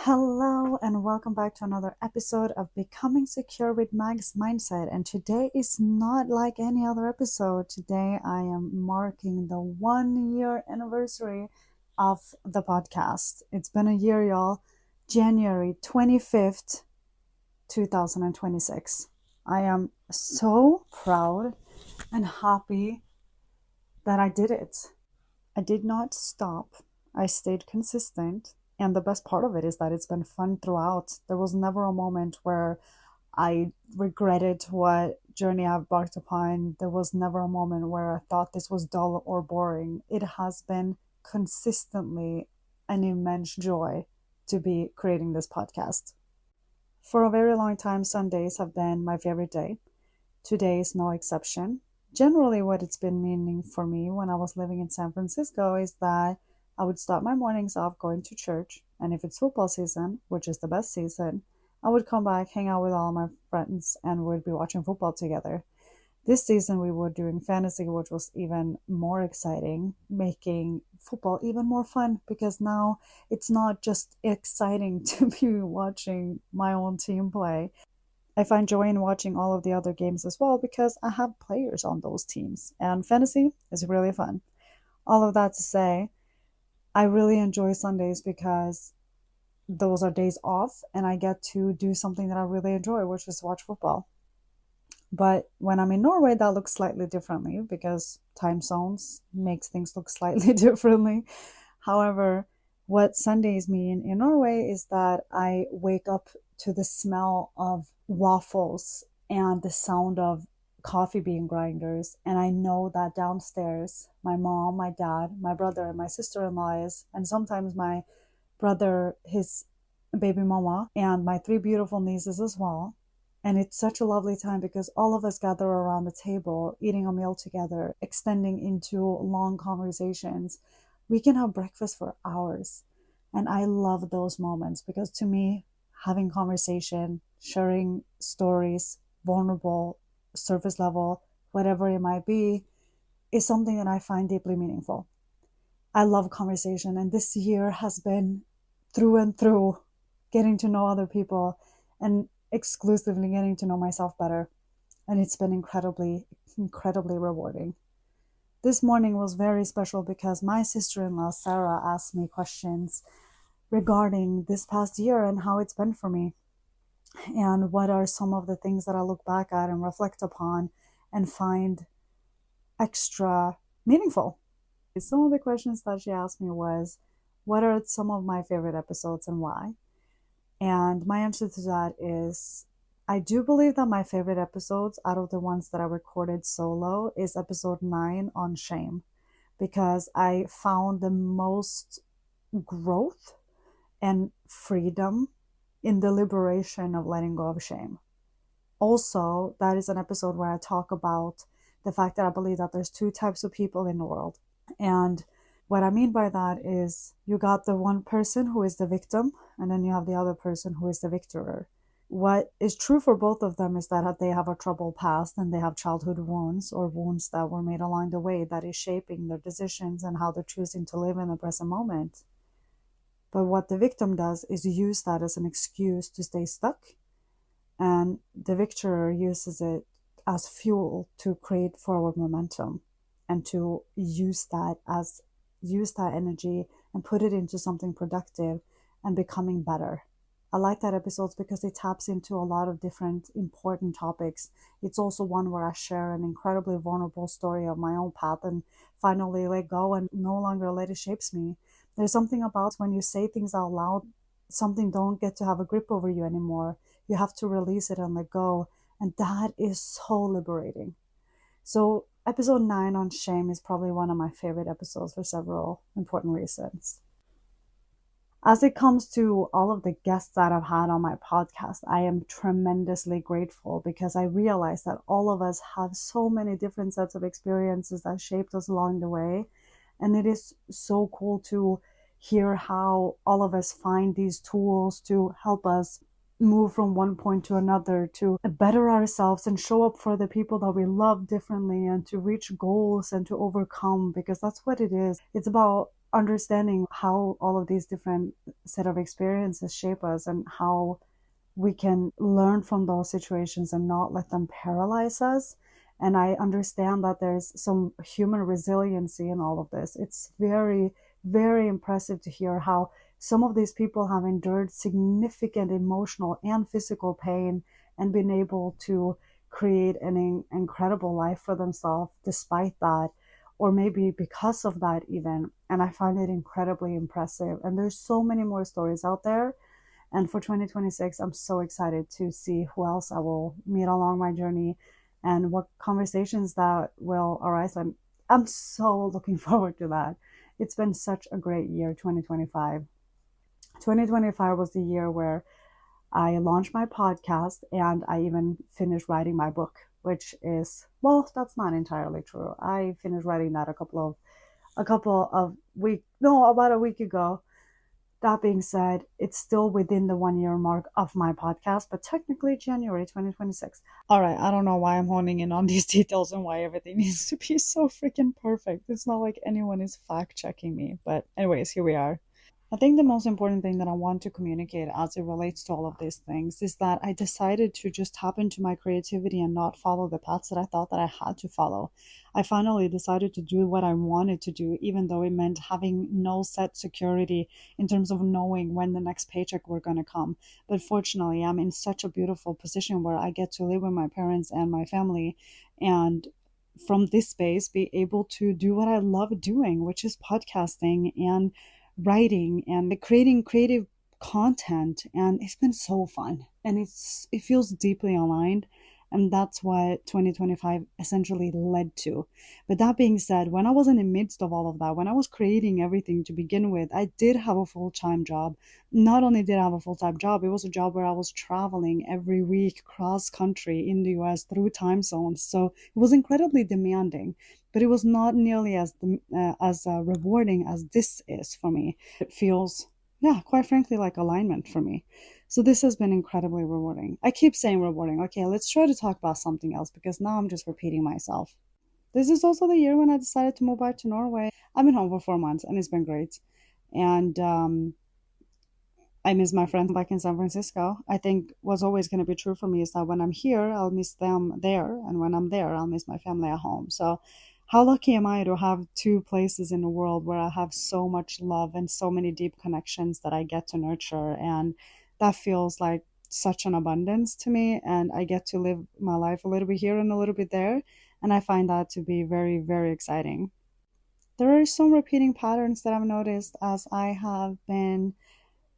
Hello and welcome back to another episode of Becoming Secure with Magsmindset. And today is not like any other episode. Today I am marking the 1 year anniversary of the podcast. It's been a year, y'all. January 25th, 2026. I am so proud and happy that I did it. I did not stop. I stayed consistent. And the best part of it is that it's been fun throughout. There was never a moment where I regretted what journey I've embarked upon. There was never a moment where I thought this was dull or boring. It has been consistently an immense joy to be creating this podcast. For a very long time, Sundays have been my favorite day. Today is no exception. Generally, what it's been meaning for me when I was living in San Francisco is that I would start my mornings off going to church, and if it's football season, which is the best season, I would come back, hang out with all my friends, and we'd be watching football together. This season, we were doing fantasy, which was even more exciting, making football even more fun because now it's not just exciting to be watching my own team play. I find joy in watching all of the other games as well because I have players on those teams, and fantasy is really fun. All of that to say, I really enjoy Sundays because those are days off and I get to do something that I really enjoy, which is watch football. But when I'm in Norway, that looks slightly differently because time zones makes things look slightly differently. However, what Sundays mean in Norway is that I wake up to the smell of waffles and the sound of coffee bean grinders, and I know that downstairs my mom, my dad, my brother, and my sister-in-law is, and sometimes my brother, his baby mama, and my three beautiful nieces as well. And it's such a lovely time because all of us gather around the table, eating a meal together, extending into long conversations. We can have breakfast for hours, and I love those moments because to me, having conversation, sharing stories, vulnerable, surface level, whatever it might be, is something that I find deeply meaningful. I love conversation, and this year has been through and through getting to know other people and exclusively getting to know myself better. And it's been incredibly, incredibly rewarding. This morning was very special because my sister-in-law, Sarah, asked me questions regarding this past year and how it's been for me. And what are some of the things that I look back at and reflect upon and find extra meaningful? Some of the questions that she asked me was, what are some of my favorite episodes and why? And my answer to that is, I do believe that my favorite episodes out of the ones that I recorded solo is episode 9 on shame, because I found the most growth and freedom in the liberation of letting go of shame. Also, that is an episode where I talk about the fact that I believe that there's two types of people in the world. And what I mean by that is you got the one person who is the victim, and then you have the other person who is the victor. What is true for both of them is that they have a troubled past and they have childhood wounds or wounds that were made along the way that is shaping their decisions and how they're choosing to live in the present moment. But what the victim does is use that as an excuse to stay stuck, and the victor uses it as fuel to create forward momentum and to use that energy and put it into something productive and becoming better. I like that episode because it taps into a lot of different important topics. It's also one where I share an incredibly vulnerable story of my own path and finally let go and no longer let it shapes me. There's something about when you say things out loud, something don't get to have a grip over you anymore. You have to release it and let go. And that is so liberating. So episode 9 on shame is probably one of my favorite episodes for several important reasons. As it comes to all of the guests that I've had on my podcast, I am tremendously grateful because I realize that all of us have so many different sets of experiences that shaped us along the way. And it is so cool to hear how all of us find these tools to help us move from one point to another, to better ourselves and show up for the people that we love differently and to reach goals and to overcome, because that's what it is. It's about understanding how all of these different set of experiences shape us and how we can learn from those situations and not let them paralyze us. And I understand that there's some human resiliency in all of this. It's very, very impressive to hear how some of these people have endured significant emotional and physical pain and been able to create an incredible life for themselves despite that, or maybe because of that, even. And I find it incredibly impressive. And there's so many more stories out there, and for 2026, I'm so excited to see who else I will meet along my journey and what conversations that will arise. I'm so looking forward to that. It's been such a great year, 2025. 2025 was the year where I launched my podcast and I even finished writing my book, which is, well, that's not entirely true. I finished writing that about a week ago. That being said, it's still within the 1 year mark of my podcast, but technically January 2026. All right, I don't know why I'm honing in on these details and why everything needs to be so freaking perfect. It's not like anyone is fact checking me, but anyways, here we are. I think the most important thing that I want to communicate as it relates to all of these things is that I decided to just tap into my creativity and not follow the paths that I thought that I had to follow. I finally decided to do what I wanted to do, even though it meant having no set security in terms of knowing when the next paycheck were going to come. But fortunately, I'm in such a beautiful position where I get to live with my parents and my family, and from this space be able to do what I love doing, which is podcasting and writing and creating creative content. And it's been so fun, and it feels deeply aligned, and that's what 2025 essentially led to. But that being said, when I was in the midst of all of that, when I was creating everything to begin with, I did have a full-time job. Not only did I have a full-time job, it was a job where I was traveling every week cross country in the US through time zones, so it was incredibly demanding, but it was not nearly as rewarding as this is for me. It feels, yeah, quite frankly, like alignment for me. So this has been incredibly rewarding. I keep saying rewarding. Okay, let's try to talk about something else because now I'm just repeating myself. This is also the year when I decided to move back to Norway. I've been home for 4 months and it's been great. And I miss my friends back in San Francisco. I think what's always going to be true for me is that when I'm here, I'll miss them there. And when I'm there, I'll miss my family at home. So, how lucky am I to have two places in the world where I have so much love and so many deep connections that I get to nurture? And that feels like such an abundance to me. And I get to live my life a little bit here and a little bit there. And I find that to be very, very exciting. There are some repeating patterns that I've noticed as I have been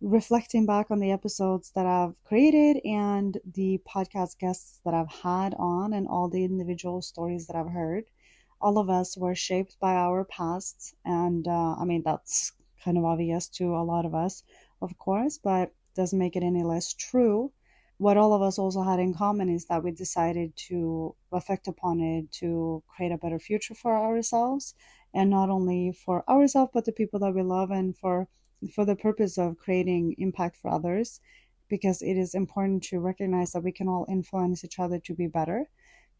reflecting back on the episodes that I've created and the podcast guests that I've had on and all the individual stories that I've heard. All of us were shaped by our pasts, and I mean, that's kind of obvious to a lot of us, of course, but doesn't make it any less true. What all of us also had in common is that we decided to reflect upon it to create a better future for ourselves, and not only for ourselves but the people that we love, and for the purpose of creating impact for others, because it is important to recognize that we can all influence each other to be better,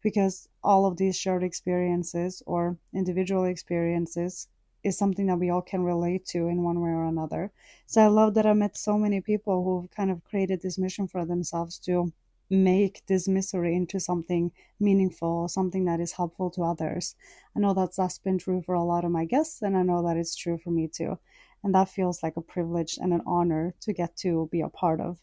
because all of these shared experiences or individual experiences is something that we all can relate to in one way or another. So I love that I met so many people who've kind of created this mission for themselves to make this misery into something meaningful, something that is helpful to others. I know that's been true for a lot of my guests, and I know that it's true for me too. And that feels like a privilege and an honor to get to be a part of.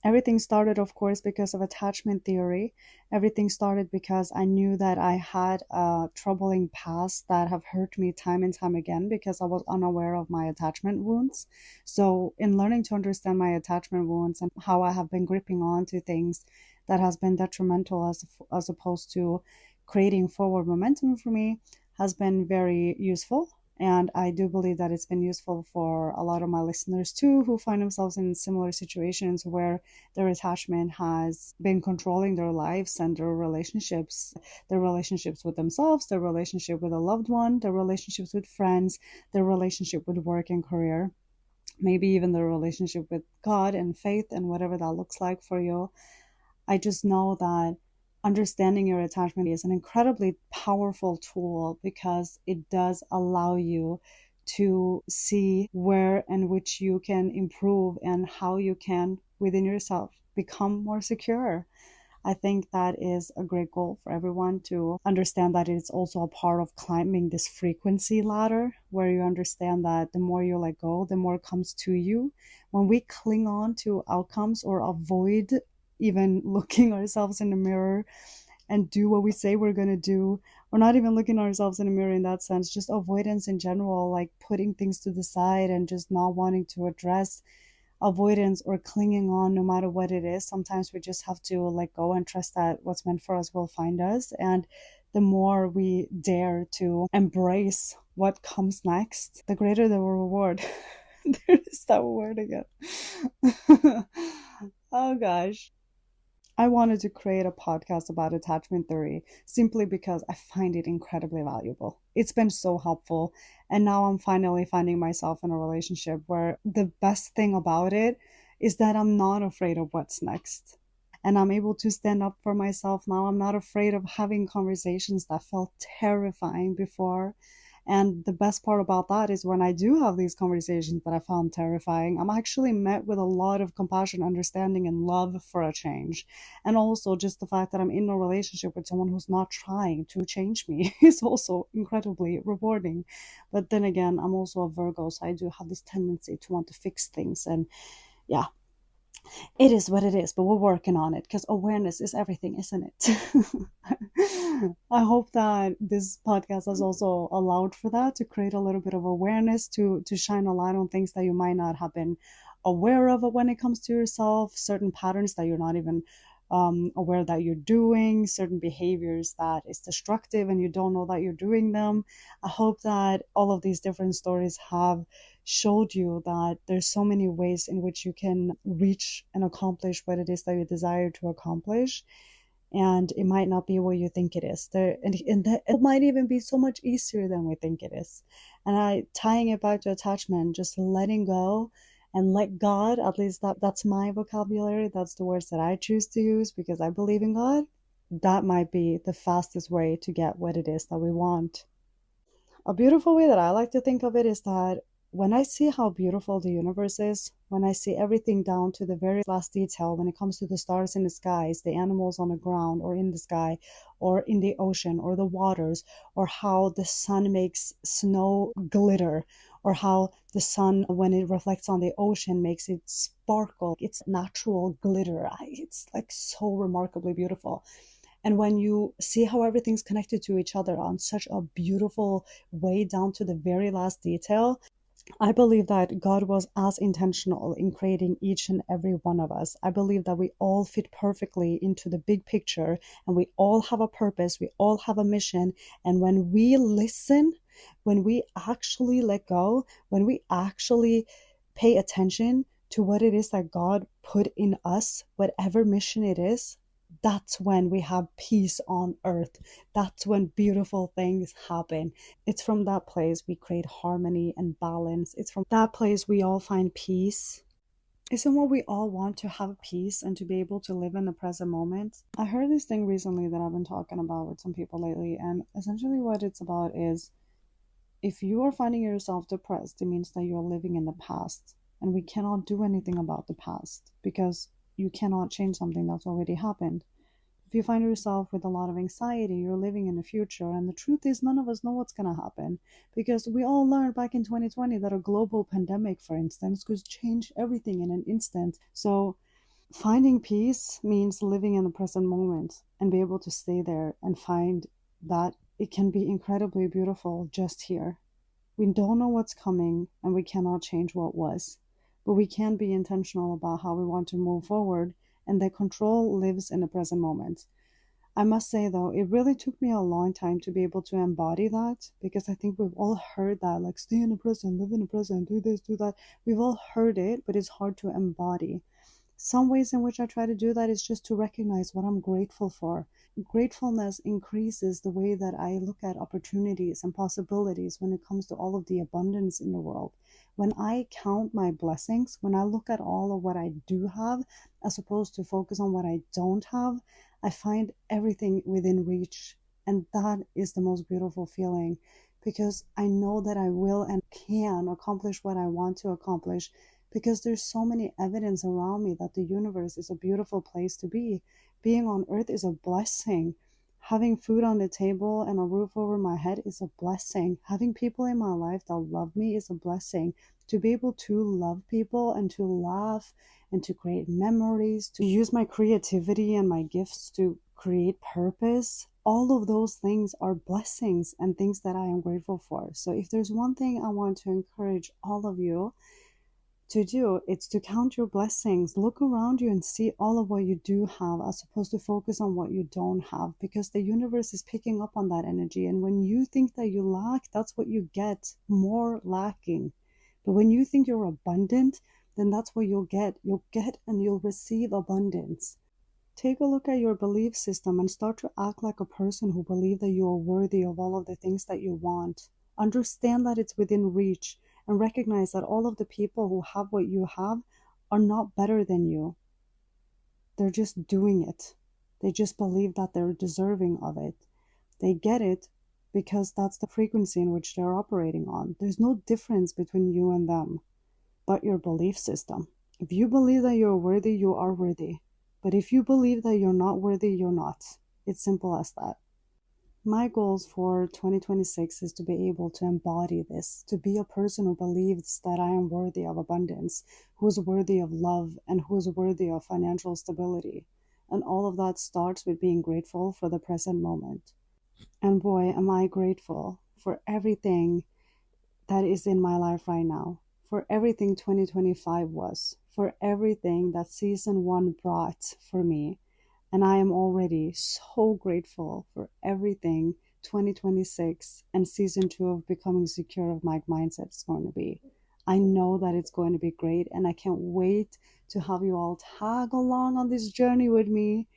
Everything started, of course, because of attachment theory. Everything started because I knew that I had a troubling past that have hurt me time and time again because I was unaware of my attachment wounds. So, in learning to understand my attachment wounds and how I have been gripping on to things that has been detrimental as opposed to creating forward momentum for me has been very useful. And I do believe that it's been useful for a lot of my listeners too, who find themselves in similar situations where their attachment has been controlling their lives and their relationships with themselves, their relationship with a loved one, their relationships with friends, their relationship with work and career, maybe even their relationship with God and faith and whatever that looks like for you. I just know that understanding your attachment is an incredibly powerful tool because it does allow you to see where and which you can improve and how you can within yourself become more secure. I think that is a great goal for everyone to understand that it's also a part of climbing this frequency ladder where you understand that the more you let go, the more comes to you. When we cling on to outcomes or avoid even looking ourselves in the mirror and do what we say we're going to do, or not even looking ourselves in the mirror in that sense, just avoidance in general, like putting things to the side and just not wanting to address avoidance or clinging on no matter what it is. Sometimes we just have to let go and trust that what's meant for us will find us. And the more we dare to embrace what comes next, the greater the reward. There's that word again. Oh gosh. I wanted to create a podcast about attachment theory simply because I find it incredibly valuable. It's been so helpful. And now I'm finally finding myself in a relationship where the best thing about it is that I'm not afraid of what's next. And I'm able to stand up for myself now. I'm not afraid of having conversations that felt terrifying before. And the best part about that is when I do have these conversations that I found terrifying, I'm actually met with a lot of compassion, understanding, and love for a change. And also just the fact that I'm in a relationship with someone who's not trying to change me is also incredibly rewarding. But then again, I'm also a Virgo, so I do have this tendency to want to fix things. And yeah, it is what it is, but we're working on it because awareness is everything, isn't it? I hope that this podcast has also allowed for that, to create a little bit of awareness, to shine a light on things that you might not have been aware of when it comes to yourself, certain patterns that you're not even aware that you're doing, certain behaviors that is destructive and you don't know that you're doing them. I hope that all of these different stories have showed you that there's so many ways in which you can reach and accomplish what it is that you desire to accomplish. And it might not be what you think it is. And that, it might even be so much easier than we think it is. And tying it back to attachment, just letting go and let God, at least that's my vocabulary. That's the words that I choose to use because I believe in God. That might be the fastest way to get what it is that we want. A beautiful way that I like to think of it is that when I see how beautiful the universe is, when I see everything down to the very last detail, when it comes to the stars in the skies, the animals on the ground or in the sky, or in the ocean or the waters, or how the sun makes snow glitter, or how the sun, when it reflects on the ocean, makes it sparkle, it's natural glitter. It's like so remarkably beautiful. And when you see how everything's connected to each other on such a beautiful way down to the very last detail, I believe that God was as intentional in creating each and every one of us. I believe that we all fit perfectly into the big picture and we all have a purpose, we all have a mission. And when we listen, when we actually let go, when we actually pay attention to what it is that God put in us, whatever mission it is, that's when we have peace on earth. That's when beautiful things happen. It's from that place we create harmony and balance. It's from that place we all find peace. Isn't what we all want, to have peace and to be able to live in the present moment? I heard this thing recently that I've been talking about with some people lately, and essentially what it's about is if you are finding yourself depressed, it means that you're living in the past. And we cannot do anything about the past because you cannot change something that's already happened. If you find yourself with a lot of anxiety, you're living in the future. And the truth is, none of us know what's going to happen because we all learned back in 2020 that a global pandemic, for instance, could change everything in an instant. So finding peace means living in the present moment and be able to stay there and find that it can be incredibly beautiful just here. We don't know what's coming and we cannot change what was, but we can be intentional about how we want to move forward, and that control lives in the present moment. I must say though, it really took me a long time to be able to embody that because I think we've all heard that, like, stay in the present, live in the present, do this, do that. We've all heard it, but it's hard to embody. Some ways in which I try to do that is just to recognize what I'm grateful for. Gratefulness increases the way that I look at opportunities and possibilities when it comes to all of the abundance in the world. When I count my blessings, when I look at all of what I do have, as opposed to focus on what I don't have, I find everything within reach. And that is the most beautiful feeling. because I know that I will and can accomplish what I want to accomplish, because there's so many evidence around me that the universe is a beautiful place to be. Being on earth is a blessing. Having food on the table and a roof over my head is a blessing. Having people in my life that love me is a blessing. To be able to love people and to laugh and to create memories, to use my creativity and my gifts to create purpose, all of those things are blessings and things that I am grateful for. So if there's one thing I want to encourage all of you to do, it's to count your blessings. Look around you and see all of what you do have, as opposed to focus on what you don't have, because the universe is picking up on that energy. And when you think that you lack, that's what you get, more lacking. But when you think you're abundant, then that's what you'll get. You'll get and you'll receive abundance. Take a look at your belief system and start to act like a person who believes that you are worthy of all of the things that you want. Understand that it's within reach, and recognize that all of the people who have what you have are not better than you. They're just doing it. They just believe that they're deserving of it. They get it because that's the frequency in which they're operating on. There's no difference between you and them but your belief system. If you believe that you're worthy, you are worthy. But if you believe that you're not worthy, you're not. It's simple as that. My goals for 2026 is to be able to embody this, to be a person who believes that I am worthy of abundance, who is worthy of love, and who is worthy of financial stability. And all of that starts with being grateful for the present moment. And boy, am I grateful for everything that is in my life right now, for everything 2025 was, for everything that season one brought for me. And I am already so grateful for everything 2026 and season two of Becoming Secure of Mindset is going to be. I know that it's going to be great, and I can't wait to have you all tag along on this journey with me.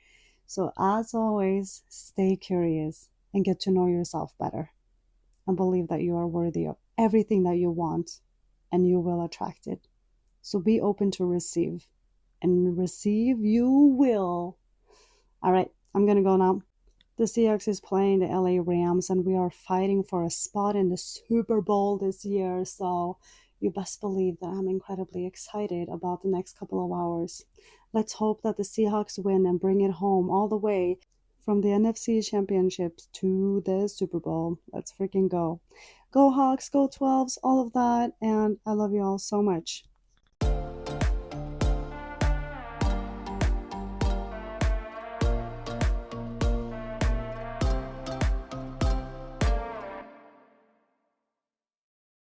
So, as always, stay curious and get to know yourself better, and believe that you are worthy of everything that you want, and you will attract it. So be open to receive, and receive you will. All right, I'm going to go now. The Seahawks is playing the LA Rams, and we are fighting for a spot in the Super Bowl this year. So you best believe that I'm incredibly excited about the next couple of hours. Let's hope that the Seahawks win and bring it home all the way from the NFC Championships to the Super Bowl. Let's freaking go. Go Hawks, go 12s, all of that. And I love you all so much.